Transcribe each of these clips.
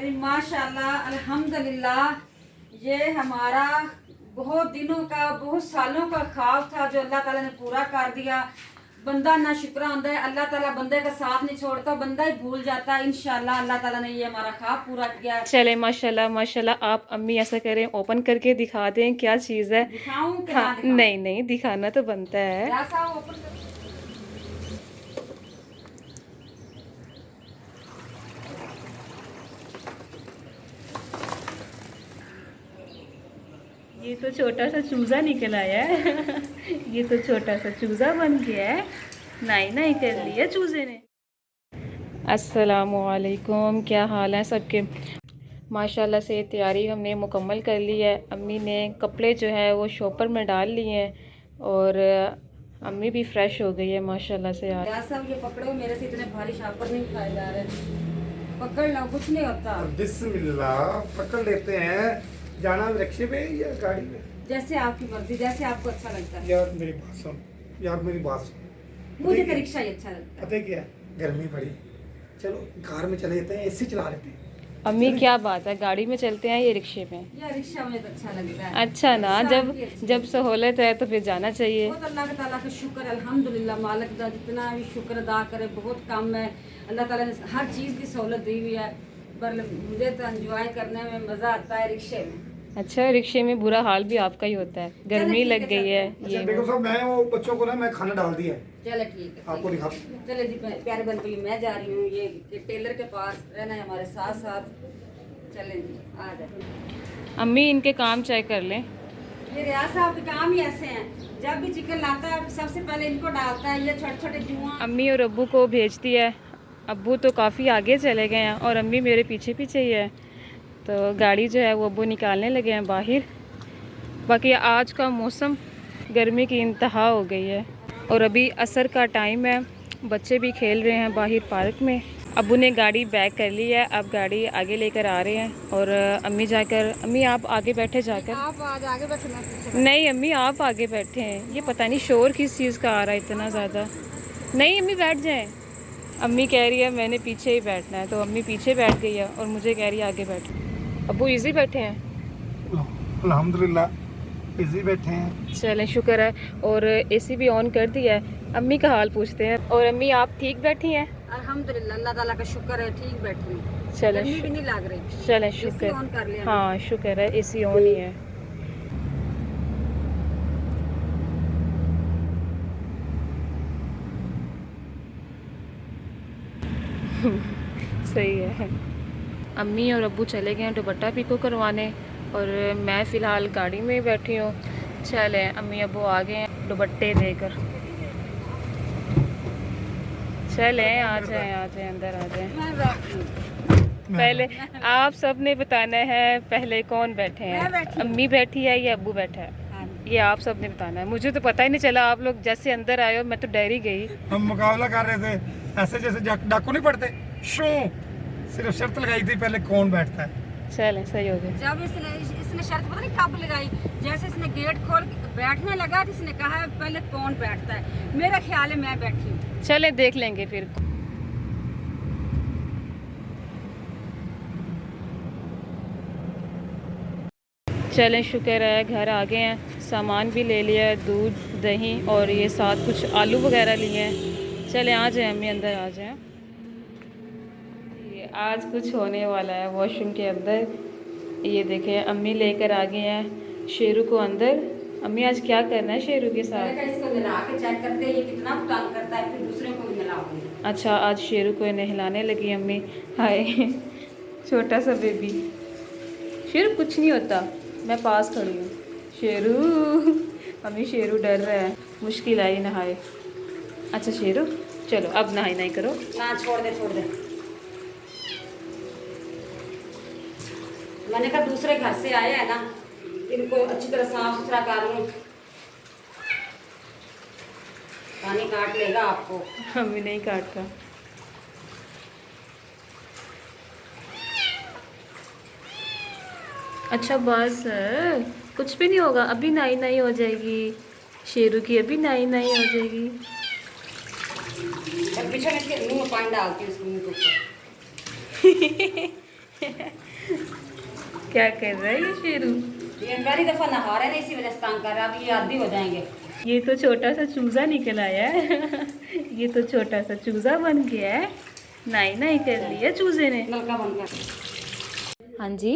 जी माशाल्लाह अल्हम्दुलिल्लाह। ये हमारा बहुत दिनों का, बहुत सालों का ख्वाब था जो अल्लाह ताला ने पूरा कर दिया। बंदा ना शुक्राना है, अल्लाह ताला बंदे का साथ नहीं छोड़ता, बंदा ही भूल जाता है। इंशाल्लाह अल्लाह ताला ने ये हमारा ख्वाब पूरा किया। चले माशाल्लाह माशाल्लाह। आप अम्मी ऐसा करें, ओपन करके दिखा दें क्या चीज़ है। दिखाऊं कि हाँ ना दिखाऊं? नहीं नहीं, दिखाना तो बनता है। जैसा ओपन कर... ये तो छोटा सा चूज़ा निकल आया है। ये तो छोटा सा चूज़ा बन गया है। नाई नाई कर लिया चूज़े ने। अस्सलामुअलैकुम, क्या हाल है सबके। माशाल्लाह से तैयारी हमने मुकम्मल कर ली है। अम्मी ने कपड़े जो है वो शॉपर में डाल लिए हैं और अम्मी भी फ्रेश हो गई है माशाल्लाह से। यार जैसा ये पकड़ो, मेरे से इतने भारी शापर नहीं उठाए जा रहे। पकड़ लो, कुछ नहीं होता। बिस्मिल्लाह, पकड़ लेते हैं। जाना रिक्शे पे या गाड़ी में? जैसे आपकी मर्जी, जैसे आपको अच्छा लगता है। यार मेरी बात सुन, यार मेरी बात सुन। मुझे तो रिक्शा ही अच्छा लगता है। पता है क्या, गर्मी बड़ी, चलो कार में चले जाते हैं, एसी चला लेते हैं। अम्मी क्या बात है, गाड़ी में चलते हैं या रिक्शे में? या रिक्शा मुझे तो अच्छा लगता है। अच्छा ना, रिक्शा जब की अच्छी जब सहूलत है तो फिर जाना चाहिए। बहुत अल्लाह ताला का शुक्र है, अल्हम्दुलिल्लाह। मालिक का जितना भी शुक्र अदा करे बहुत कम है। अल्लाह ताला ने हर चीज़ की सहूलत दी हुई है, पर मुझे तो एंजॉय करने में मज़ा आता है रिक्शे में। अच्छा, रिक्शे में बुरा हाल भी आपका ही होता है, गर्मी लग गई है अच्छा ये देखो वो। साहब, मैं वो बच्चों को ना मैं खाना डाल दिया है, चले ठीक है, आपको दिखा। चले जी प्यारे बन गई। मैं जा रही हूँ ये टेलर के पास, रहना है हमारे साथ साथ। चले जी, आ जाए। अम्मी इनके काम चेक कर लें। ये रियाज साहब के काम ही ऐसे हैं, जब भी चिकन लाता है सबसे पहले इनको डालता है। ये छोटे छोटे जुआ अम्मी और अब्बू को भेजती है। अब्बू तो काफ़ी आगे चले गए हैं और अम्मी मेरे पीछे पीछे ही है। तो गाड़ी जो है वो अब्बू निकालने लगे हैं बाहर। बाकी आज का मौसम गर्मी की इंतहा हो गई है और अभी असर का टाइम है। बच्चे भी खेल रहे हैं बाहर पार्क में। अब्बू ने गाड़ी बैक कर ली है, अब गाड़ी आगे लेकर आ रहे हैं और अम्मी जाकर, अम्मी आप आगे बैठे जाकर। आप आज आगे बैठना पीछे। नहीं अम्मी आप आगे बैठे हैं, ये पता नहीं शोर किस चीज़ का आ रहा है इतना ज़्यादा। नहीं अम्मी बैठ जाएं। अम्मी कह रही है मैंने पीछे ही बैठना है, तो अम्मी पीछे बैठ गई है और मुझे कह रही है आगे बैठ। अब्बू इजी बैठे हैं? अल्हम्दुलिल्लाह इजी बैठे हैं। चलें शुक्र है। और एसी भी ऑन कर दिया है। अम्मी का हाल पूछते हैं। और अम्मी आप ठीक बैठी हैं? अल्हम्दुलिल्लाह, अल्लाह ताला का शुक्र है, ठीक बैठी हूँ। चलें गर्मी भी नहीं लग रही। चलें AC शुक्र। ऑन कर लिया। हाँ शुक्र है, एसी ऑन ही है। सही है। अम्मी और अब्बू चले गए हैं दुपट्टा पिको करवाने और मैं फ़िलहाल गाड़ी में बैठी हूँ। चलें अम्मी अब्बू आ गए हैं दुपट्टे देकर। चलें आ जाएं अंदर आ जाएं। मैं बैठी हूँ। पहले आप सब ने बताना है पहले कौन बैठे मैं हैं, बैठी हूँ। अम्मी बैठी है या अब्बू बैठा है, हाँ। ये आप सब ने बताना है। मुझे तो पता ही नहीं चला, आप लोग जैसे अंदर आए हो मैं तो डर ही गई। हम मुकाबला कर रहे थे ऐसे जैसे डाकू नहीं पड़ते, शू सिर्फ शर्त लगाई थी पहले कौन बैठता है। चलें सही हो गया। जब इसने शर्त पता नहीं कब लगाई, जैसे इसने गेट खोल के बैठने लगा तो इसने कहा पहले कौन बैठता है। मेरा ख्याल है मैं बैठी हूँ। चलें देख लेंगे फिर। चलें शुक्र है घर आ गए हैं, सामान भी ले लिया है, दूध दही और ये साथ कुछ आलू वगैरह लिए हैं। चलें आ जाएं अम्मी अंदर आ जाएं। ये आज कुछ होने वाला है वॉशरूम के अंदर। ये देखें अम्मी लेकर आ गए हैं शेरू को अंदर। अम्मी आज क्या करना है शेरू के साथ? इसको नहला के चेक करते हैं ये कितना तंग करता है, फिर दूसरे को भी नहलाऊंगी। अच्छा आज शेरू को नहलाने लगी अम्मी। हाय छोटा सा बेबी। शेरू कुछ नहीं होता, मैं पास खड़ी हूँ। शेरू अम्मी शेरू डर रहा है, मुश्किल आई नहाए। अच्छा शेरू चलो अब नहाई नहीं करो। ना छोड़ दे छोड़ दे। मैंने कहा दूसरे घर से आए हैं ना, इनको अच्छी तरह साफ सुथरा कर लूं। पानी काट लेगा आपको। अम्मी नहीं काटता। अच्छा बस कुछ भी नहीं होगा, अभी नाई नाई हो जाएगी शेरू की, अभी नाई नाई हो जाएगी। और पीछे इसके मुंह में पानी डालती हूँ, इसके मुंह के ऊपर। क्या कर रहा है ये शेरू? ये पहली दफा नहा रहे हैं, इसी वजह से तंग कर रहा है, अब ये आदी हो जाएंगे। ये तो छोटा सा चूजा निकल आया है। ये तो छोटा सा चूजा बन गया है। नाई नाई कर लिया चूजे ने। नलका बंद कर। हाँ जी,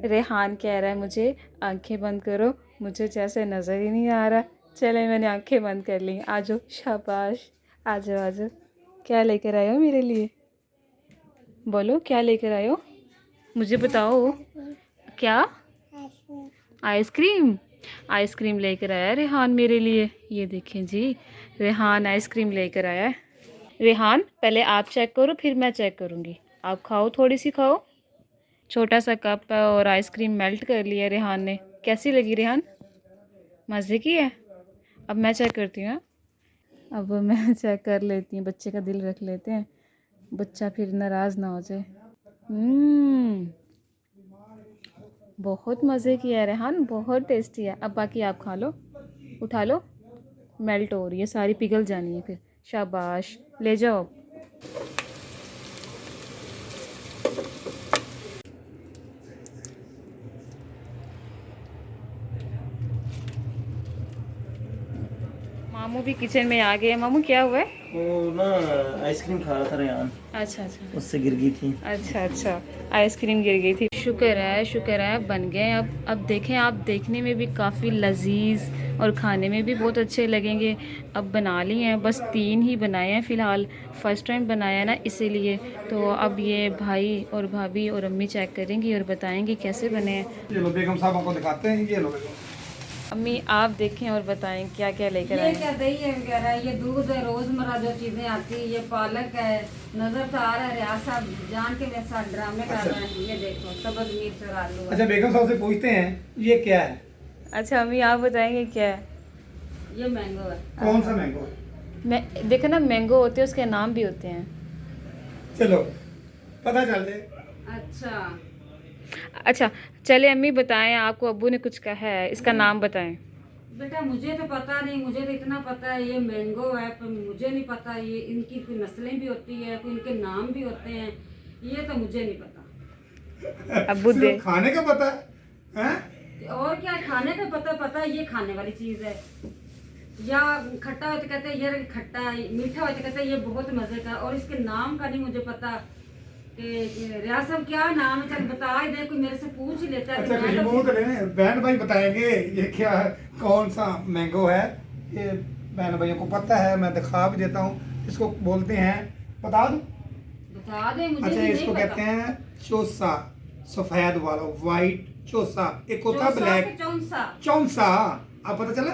रेहान कह रहा है मुझे आंखें बंद करो, मुझे जैसे नज़र ही नहीं आ रहा। चले मैंने आंखें बंद कर ली। आ जाओ, शाबाश, आ जाओ आ जाओ। क्या लेकर आए हो मेरे लिए? बोलो क्या लेकर आए हो, मुझे बताओ। क्या? आइसक्रीम। आइसक्रीम लेकर आया है रेहान मेरे लिए। ये देखें जी, रेहान आइसक्रीम लेकर आया है। रेहान पहले आप चेक करो फिर मैं चेक करूँगी। आप खाओ, थोड़ी सी खाओ। छोटा सा कप है और आइसक्रीम मेल्ट कर लिया रेहान ने। कैसी लगी रेहान? मज़े की है? अब मैं चेक करती हूँ। अब मैं चेक कर लेती हूँ, बच्चे का दिल रख लेते हैं, बच्चा फिर नाराज़ ना हो जाए। बहुत मज़े की है रेहान, बहुत टेस्टी है। अब बाकी आप खा लो, उठा लो। मेल्ट हो रही है, सारी पिघल जानी है फिर। शाबाश, ले जाओ। मामू भी किचन में आ गए। मामू क्या हुआ है? वो ना आइसक्रीम खा रहा था रेहान, अच्छा अच्छा उससे गिर गई थी। अच्छा अच्छा, आइसक्रीम गिर गई थी। शुक्र है बन गए। अब देखें, आप देखने में भी काफ़ी लजीज और खाने में भी बहुत अच्छे लगेंगे। अब बना लिए हैं, बस 3 ही बनाए हैं फ़िलहाल। फ़र्स्ट टाइम बनाया ना, इसीलिए। तो अब ये भाई और भाभी और अम्मी चेक करेंगी और बताएंगे कैसे बने हैं। ये लो बेगम साहब को दिखाते हैं, ये लो बेगम। अम्मी आप देखें और बताएं क्या क्या लेकर ये आए। क्या दही है वगैरह, ये दूध है, रोजमर्रा जो चीजें आती है, ये पालक है। नजर तो आ रहा है रियाज साहब जान के मेरे साथ ड्रामे कर रहे हैं। ये देखो सब्ज मिर्च और आलू है। अच्छा बेगम साहब से पूछते हैं ये क्या है, अच्छा अम्मी आप बताएंगे क्या है? ये मैंगो है। कौन सा मैंगो है? मैं देखो ना, मैंगो होते हैं, उसके नाम भी होते हैं। चलो पता चल जाए। अच्छा अच्छा चले अम्मी बताएं, आपको अब्बू ने कुछ कहा है, इसका नाम बताएं। बेटा मुझे तो पता नहीं, मुझे तो इतना पता है ये मैंगो है, पर मुझे नहीं पता ये इनकी कोई नस्लें भी होती है, कोई इनके नाम भी होते हैं, ये तो मुझे नहीं पता। अब्बू दे। सिर्फ खाने का पता है, हैं? और क्या खाने का पता है, ये खाने वाली चीज है। या खट्टा हो तो कहते हैं ये खट्टा है, मीठा हो तो कहते हैं ये बहुत मजे का, और इसके नाम का नहीं मुझे पता कि रियाज साहब क्या नाम है। चल बता ही दे, कोई मेरे से पूछ ही लेता है। अच्छा तो मैं तो- खुशबू तो नहीं, बहन भाई बताएंगे ये क्या है, कौन सा मैंगो है। ये बहन भाइयों को पता है, मैं दिखा भी देता हूँ। इसको बोलते हैं, बता दूं? बता दे मुझे अच्छा भी इसको नहीं कहते पता। हैं चौसा, सफेद वाला व्हाइट चौसा। एक होता है चौसा ब्लैक के चौंसा। चौंसा, आप पता चला?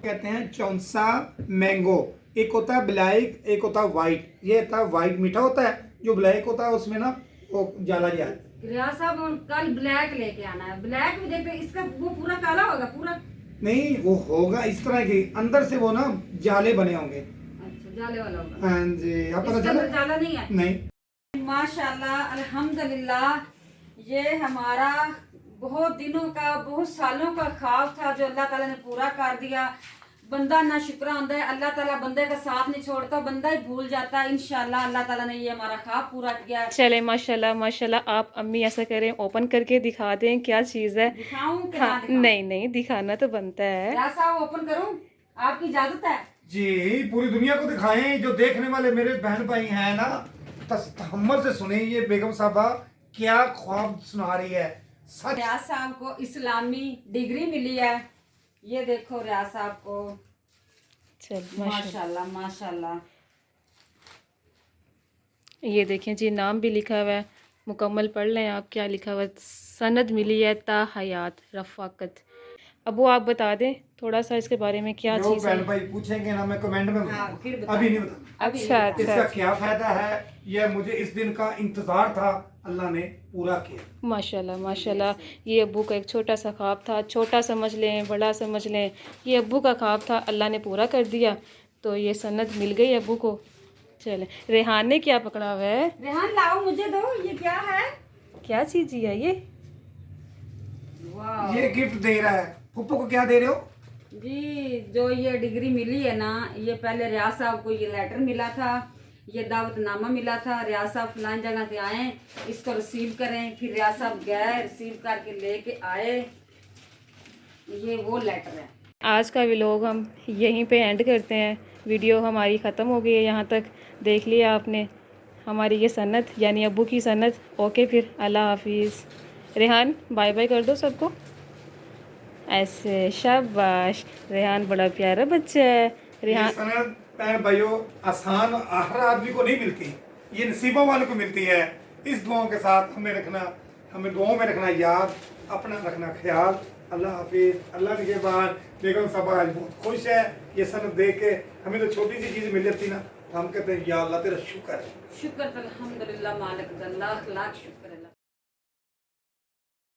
कहते हैं चौंसा मैंगो। एक होता है ब्लैक, एक होता है व्हाइट। ये होता है व्हाइट मीठा होता है, जो ब्लैक होता है उसमें ना वो जाला जाता रियाज साहब हम कल ब्लैक लेके आना है। ब्लैक भी देखते हैं, इसका वो पूरा काला होगा पूरा। नहीं, वो होगा इस तरह के, अंदर से वो ना जाले बने होंगे। अच्छा जाले वाला होगा। हाँ जी, आप पता इसके चला? अंदर जाला नहीं है। नहीं। माशाल्लाह अल्हम्दुलिल्लाह, ये हमारा बहुत दिनों का, बहुत सालों का ख्वाब था जो अल्लाह ताला ने पूरा कर दिया। बंदा ना शुक्र आंदा है, अल्लाह ताला बंदे का साथ नहीं छोड़ता, बंदा ही भूल जाता है। इंशाल्लाह अल्लाह ताला ने ये हमारा ख्वाब पूरा किया। चले माशाल्लाह माशाल्लाह। आप अम्मी ऐसा करें, ओपन करके दिखा दें क्या चीज़ है। दिखाऊं कि हाँ ना दिखाऊं? नहीं नहीं, दिखाना तो बनता है। रियाज साहब ओपन करूं? आपकी इजाजत है? जी, पूरी दुनिया को दिखाएं, जो देखने वाले मेरे बहन भाई हैं ना, तहम्मुल से सुने ये बेगम साहबा क्या ख्वाब सुना रही है। सच रियाज साहब को इस्लामी डिग्री मिली है। ये देखो रियाज साहब को, चल माशाल्लाह। माशाल्लाह माशाल्लाह। ये देखें जी, नाम भी लिखा हुआ है, मुकम्मल पढ़ लें आप क्या लिखा हुआ है। सनद मिली है ता हयात रफ़ाकत। अब वो आप बता दें थोड़ा सा इसके बारे में, क्या जो चीज़ है। बहन भाई पूछेंगे ना, मैं कमेंट में हाँ, फिर बताऊंगा। बता। अभी नहीं बता अच्छा इसका अच्छा, क्या फायदा है। यह मुझे इस दिन का इंतजार था, अल्लाह ने पूरा किया। माशाल्लाह माशाल्लाह। ये अब्बू का एक छोटा सा ख्वाब था, छोटा समझ लें बड़ा समझ लें, ये अब्बू का ख्वाब था, अल्लाह ने पूरा कर दिया। तो ये सनद मिल गई अब्बू को। चले, रेहान ने क्या पकड़ा हुआ है? रेहान लाओ मुझे दो, ये क्या है? क्या चीज़ है ये? वाह ये गिफ्ट दे रहा है। फुप्पो को क्या दे रहे हो? जी, जो ये डिग्री मिली है ना, ये पहले रियाज साहब को ये लेटर मिला था ये दावतनामा मिला था, रियाज साहब फलान जगह से आए, इसको रिसीव करें। फिर रियाज साहब गए, रिसीव करके लेके आए। ये वो लेटर है। आज का व्लॉग हम यहीं पे एंड करते हैं। वीडियो हमारी ख़त्म हो गई है, यहाँ तक देख लिया आपने हमारी ये सन्नत यानी अब्बू की सन्नत। ओके फिर अल्लाह हाफिज़। रेहान बाय बाय कर दो सबको ऐसे। शाबाश, रेहान बड़ा प्यारा बच्चा है। रेहान ये सनद बहन भाइयों आसान हर आदमी को नहीं मिलती, ये नसीबों वालों को मिलती है। इस दुआओं के साथ हमें दुआओं में रखना याद, अपना रखना ख्याल। अल्लाह हाफिज़। अल्लाह के बाद बेगम साहब आज बहुत खुश है ये सनद देख के। हमें तो छोटी सी चीज़ मिल जाती ना, हम कहते हैं या अल्लाह तेरा शुक्र है। शुक्र अल्हम्दुलिल्लाह मालिक अल्लाह लाख शुक्र है।